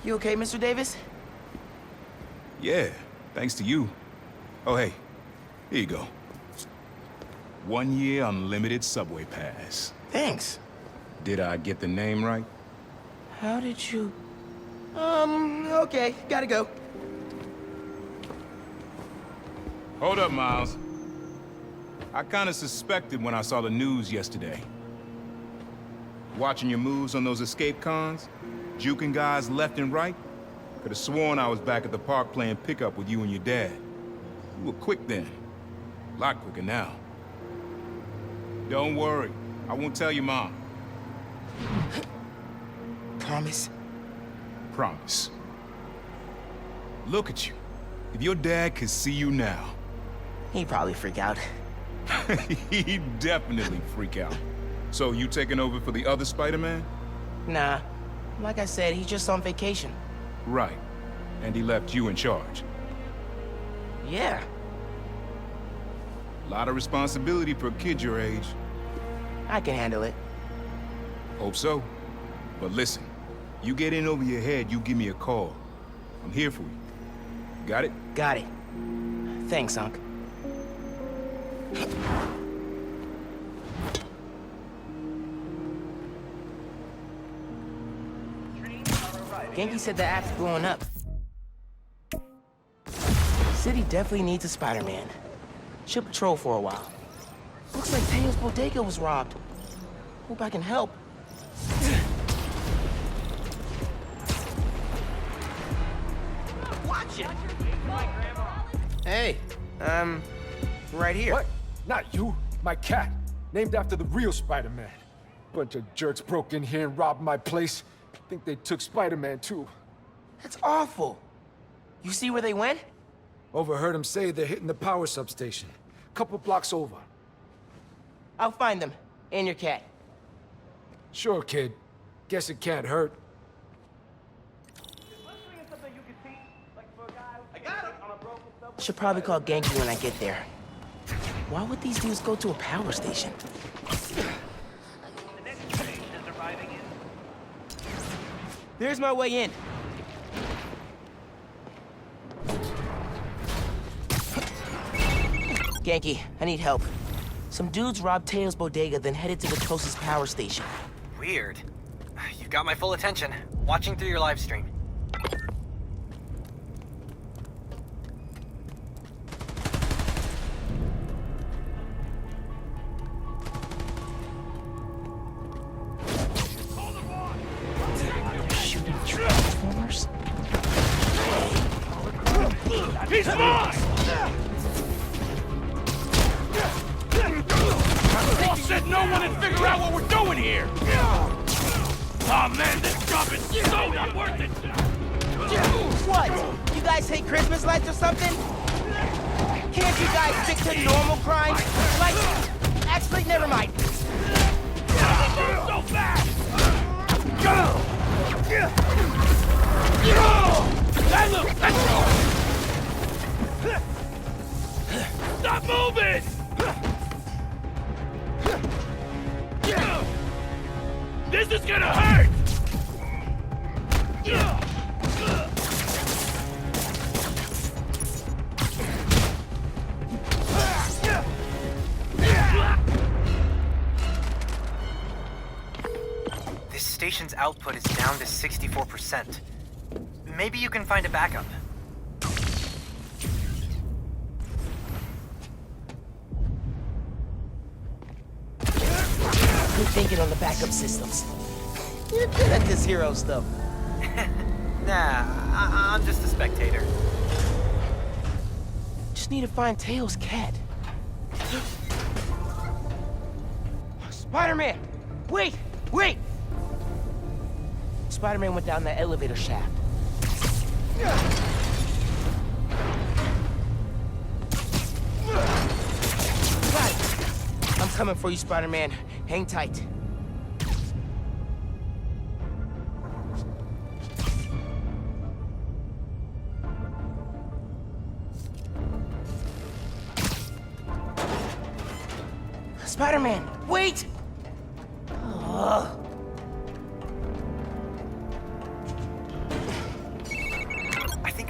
You okay, Mr. Davis? Yeah, thanks to you. Oh, hey, here you go. 1 year unlimited subway pass. Thanks. Did I get the name right? How did you... okay, gotta go. Hold up, Miles. I kinda suspected when I saw the news yesterday. Watching your moves on those escape cons, juking guys left and right, could've sworn I was back at the park playing pickup with you and your dad. You were quick then. A lot quicker now. Don't worry, I won't tell your mom. Promise? Promise. Look at you. If your dad could see you now... He'd probably freak out. He'd definitely freak out. So you taking over for the other Spider-Man? Nah. Like I said, he's just on vacation. Right. And he left you in charge. Yeah. Lot of responsibility for a kid your age. I can handle it. Hope so. But listen, you get in over your head, you give me a call. I'm here for you. Got it? Got it. Thanks, Unc. Ganke said the app's blowing up. City definitely needs a Spider-Man. Should patrol for a while. Looks like Teo's bodega was robbed. Hope I can help. Watch it! Hey, right here. What? Not you. My cat. Named after the real Spider-Man. Bunch of jerks broke in here and robbed my place. Think they took Spider-Man too. That's awful. You see where they went? Overheard them say they're hitting the power substation. Couple blocks over. I'll find them. And your cat. Sure, kid. Guess it can't hurt. Should probably call Ganke when I get there. Why would these dudes go to a power station? There's my way in. Ganke, I need help. Some dudes robbed Teo's bodega, then headed to the closest power station. Weird. You've got my full attention. Watching through your live stream. Shooting Transformers? He's mine! Boss said no one would figure out what we're doing here! Oh man, this job is so not worth it! What? You guys hate Christmas lights or something? Can't you guys stick to normal crime? Like, actually, never mind. So fast! Hey, look, let's go! Stop moving! This is gonna hurt! This station's output is down to 64%. Maybe you can find a backup. Good thinking on the backup systems. You're good at this hero stuff. Nah, I'm just a spectator. Just need to find Teo's cat. Spider-Man! Wait! Wait! Spider-Man went down that elevator shaft. Got it. I'm coming for you, Spider-Man. Hang tight. Spider-Man, wait!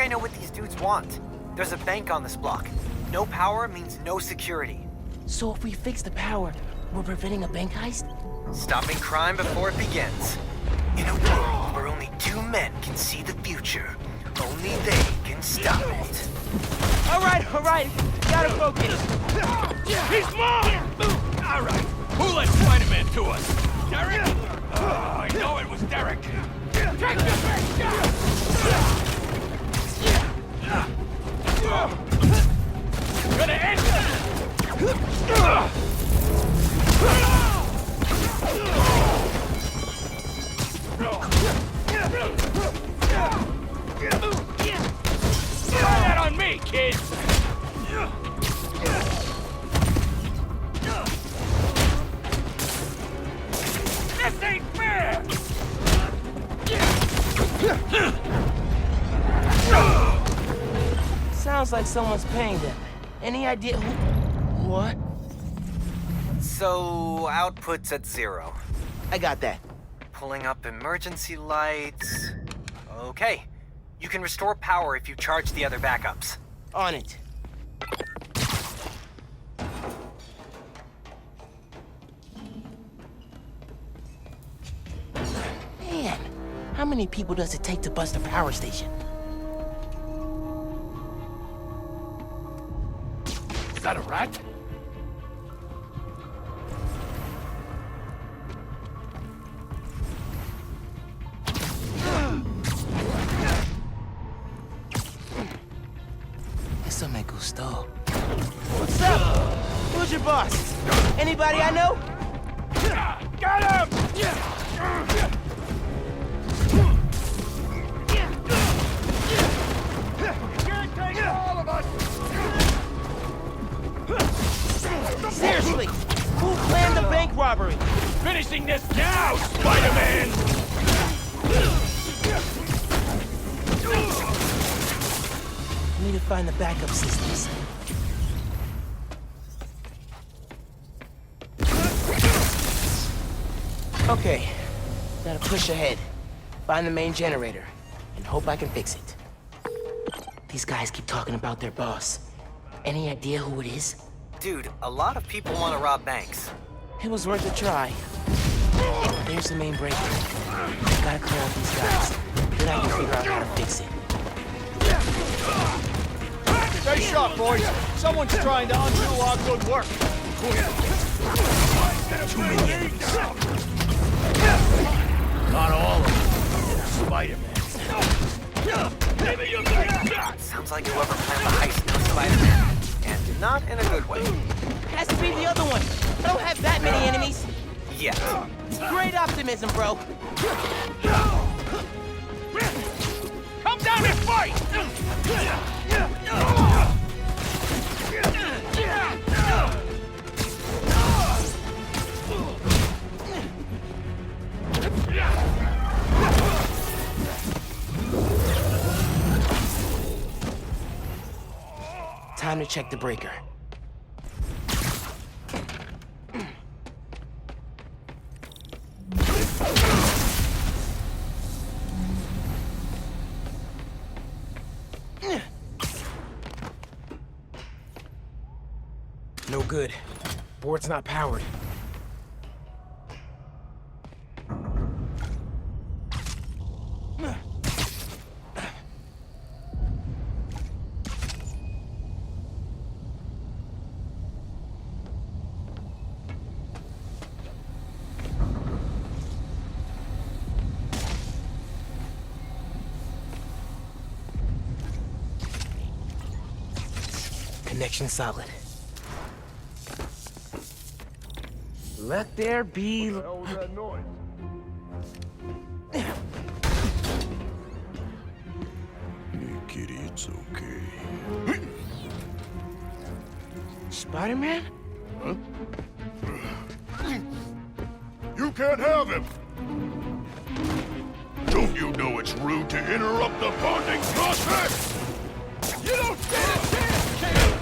I know what these dudes want. There's a bank on this block. No power means no security. So if we fix the power, we're preventing a bank heist? Stopping crime before it begins. In a world where only two men can see the future, only they can stop it. All right. Gotta focus. He's mine! All right, who let Spider-Man to us? Derek? Oh, I know it was Derek. Take the big shot! Gonna end Try that on me, kid! This ain't fair! Sounds like someone's paying them. Any idea who? What? So, output's at 0. I got that. Pulling up emergency lights. Okay. You can restore power if you charge the other backups. On it. Man, how many people does it take to bust a power station? Is that a rat? Eso me gustó. What's up? Who's your boss? Anybody I know? Got him! Can't take all of us! Seriously, who planned the bank robbery? Finishing this now, Spider-Man! We need to find the backup systems. Okay, gotta push ahead. Find the main generator, and hope I can fix it. These guys keep talking about their boss. Any idea who it is? Dude, a lot of people want to rob banks. It was worth a try. There's the main breaker. Gotta clear out these guys. Then I can figure out how to fix it. Stay sharp, boys. Someone's trying to undo our good work. Too many enemies. Not all of them. Spider-Man. Maybe you'll get Sounds like whoever planned the heist knows Spider-Man. And not in a good way. Has to be the other one. I don't have that many enemies. Yet. Great optimism, bro. Come down and fight! Time to check the breaker. No good. Board's not powered. Connection solid. Let there be... What was that noise? Hey, kitty, it's okay. Spider-Man? You can't have him! Don't you know it's rude to interrupt the bonding process? You don't stand a chance, kid!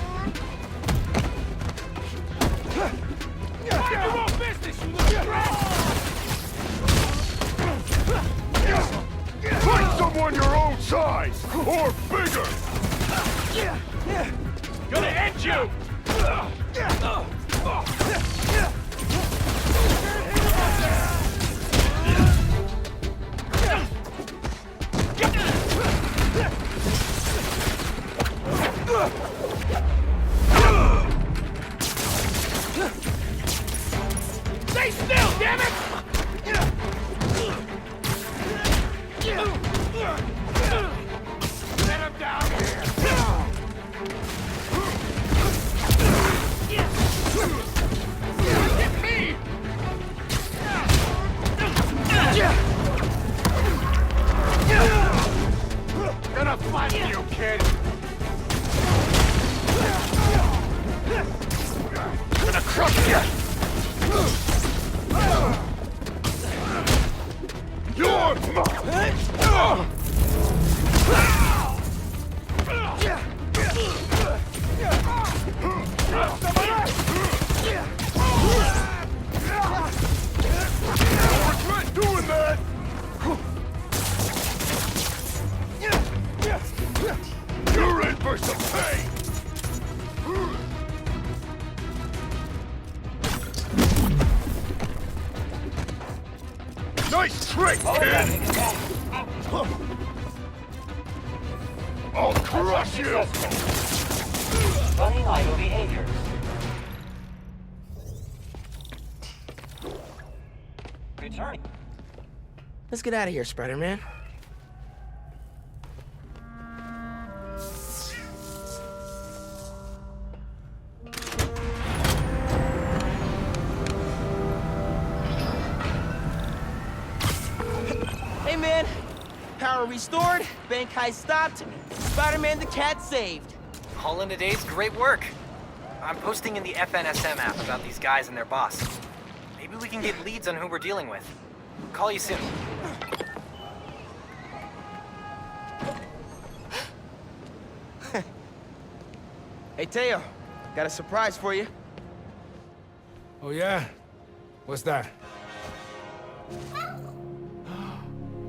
Mind your own business, you little brat! Find someone your own size or bigger! Gonna end you! Stay still, damn it! Get him down here! Hit me! Gonna flatten you, kid! Gonna crush you! You're mine! Regret doing that! You're in for some pain! Nice trick, kid! I'll crush you! Running idle behavior. Returning. Let's get out of here, Spider-Man. Hey, man. Power restored, bank heist stopped, Spider-Man the Cat saved. All in a day's great work. I'm posting in the FNSM app about these guys and their boss. Maybe we can get leads on who we're dealing with. Call you soon. Hey, Teo, got a surprise for you. Oh, yeah? What's that?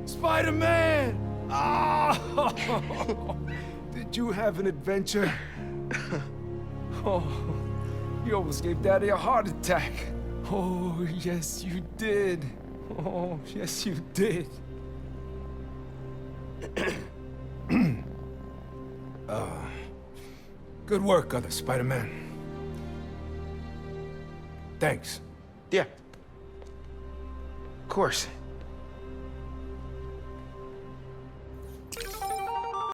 Spider-Man! Oh! Did you have an adventure? Oh, you almost gave Daddy a heart attack. Oh, yes, you did. Oh, yes, you did. Good work, other Spider-Man. Thanks. Yeah. Of course.